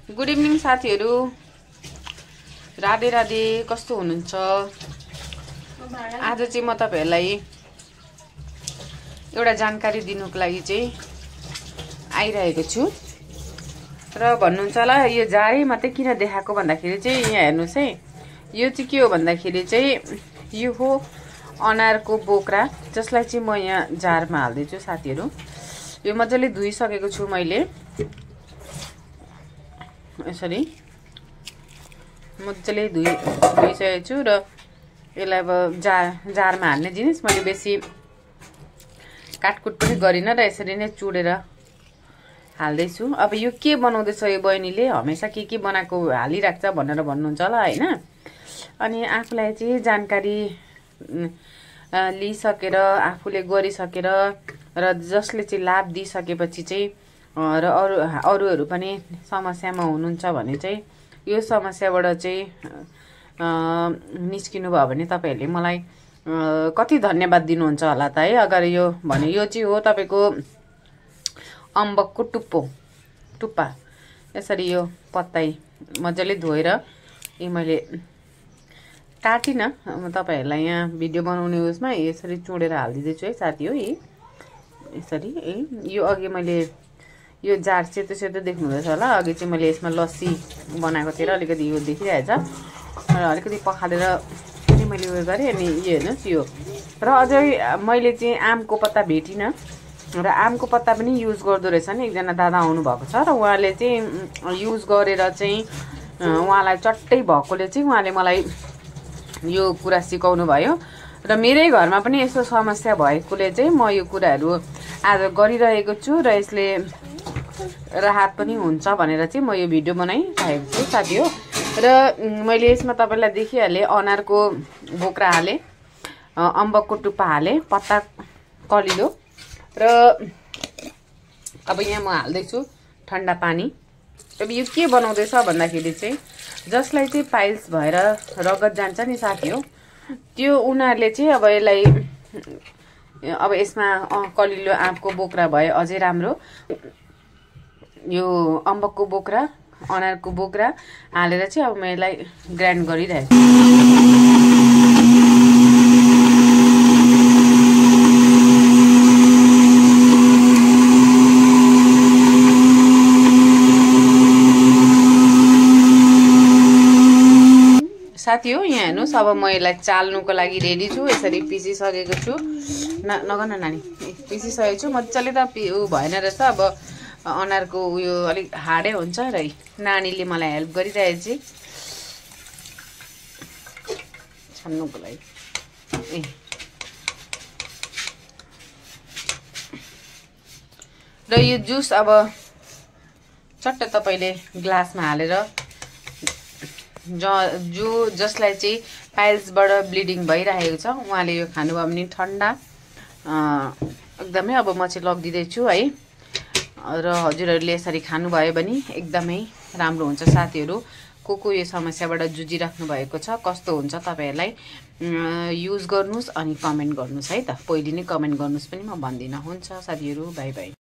Good evening साथीहरु, राधे राधे। कस्तो हुनुहुन्छ? आज चाहिँ म तपाईहरुलाई एउटा जानकारी दिनुको लागि चाहिँ आइरहेको छु र भन्नुहुन्छ होला यो जारै मात्रै किन देखाएको भन्दाखेरि चाहिँ यहाँ हेर्नुस् है, यो चाहिँ के हो भन्दाखेरि चाहिँ यो हो अनारको बोक्रा, जसलाई चाहिँ म यहाँ जारमा हाल्दै छु साथीहरु। यो मजाले धुइसकेको छु मैले, यसरी मजाले धुइसकेको छु र यसलाई अब जारमा हाल्ने जिनिस मैले बेसी काटकुट पनि गरिन र यसरी नै चुडेर हाल्दै छु। अब यो के बनाउँदैछ यो बहिनीले, हमेशा के बनाएको हालिराख्छ भनेर भन्नुहुन्छ होला हैन। अनि आफूलाई चाहिँ जानकारी लिइसकेर आफूले गरिसकेर र जसले चाहिँ लाभ दिइसकेपछि चाहिँ र अरूहरू पनि समस्यामा हुनुहुन्छ भने चाहिँ यो समस्याबाट चाहिँ निस्किनु भयो भने तपाईहरुले मलाई कति धन्यवाद दिनुहुन्छ होला त है। अगर यो भने यो चाहिँ हो तपाईको अम्बकको टुप्पा, यसरी यो पत्ताई मजाले धोएर यो मैले काटिन, तपाईहरुलाई यहाँ भिडियो बनाउने उसमा यसरी चुडेर हाल्दिदैछु है साथी हो। यसरी यो अघि मैले यो जार सेतो सेतो देख्नु हुँदैछ होला, अघि चाहिँ मैले यसमा लस्सी बनाएको थिएँ र अलिकति यो देखिरहेछ र अलिकति पखालेर पनि मैले उयो गरेँ। अनि यो हेर्नुस्, यो र अझै मैले चाहिँ आमको पत्ता भेटिनँ र आमको पत्ता पनि युज गर्दो रहेछ नि। एकजना दादा आउनु भएको छ र उहाँले चाहिँ युज गरेर चाहिँ उहाँलाई चट्टै भएकोले चाहिँ उहाँले मलाई यो कुरा सिकाउनु भयो र मेरै घरमा पनि यस्तो समस्या भएकोले चाहिँ म यो कुराहरू आज गरिरहेको छु र यसले राहत पनि हुन्छ भनेर चाहिँ म यो भिडियो बनाइरहेको छु साथी हो। र मैले यसमा तपाईलाई देखिहालेँ, अनारको बोक्रा हालेँ, अम्बकको टुप्पा हालेँ, पत्ता कलिलो र अब यहाँ म हाल्दैछु ठन्डा पानी। अब यो के बनाउँदैछ भन्दाखेरि चाहिँ जसलाई चाहिँ पाइल्स भएर रगत जान्छ नि साथी हो, त्यो उनीहरूले चाहिँ अब यसलाई अब यसमा कलिलो आँपको बोक्रा भए अझै राम्रो, यो अम्बकको बोक्रा अनारको बोक्रा हालेर चाहिँ अब म यसलाई ग्राइन्ड गरिरहेको छु। साथी हो यहाँ हेर्नुस्, अब म यसलाई चाल्नुको लागि रेडी छु। यसरी पिसिसकेको छु, नगर्न नानी, पिसिसकेको छु मजाले। त ऊ भएन रहेछ, अब अनारको उयो अलिक हार्डै हुन्छ र नानीले मलाई हेल्प गरिरहेछ छान्नुको लागि। र यो जुस अब चट्ट तपाईले ग्लासमा हालेर जसलाई चाहिँ पाइल्सबाट ब्लिडिङ भइरहेको छ उहाँले यो खानुभयो भने ठन्डा एकदमै। अब म चाहिँ लगिदिँदैछु है, र हजुरहरूले यसरी खानुभयो भने एकदमै राम्रो हुन्छ साथीहरू। को यो समस्याबाट जुझिराख्नु भएको छ, कस्तो हुन्छ तपाईहरुलाई युज गर्नुस् अनि कमेन्ट गर्नुस् है त। पहिले नै कमेन्ट गर्नुस् पनि म भन्दिनँ। हुन्छ साथीहरू, बाई बाई।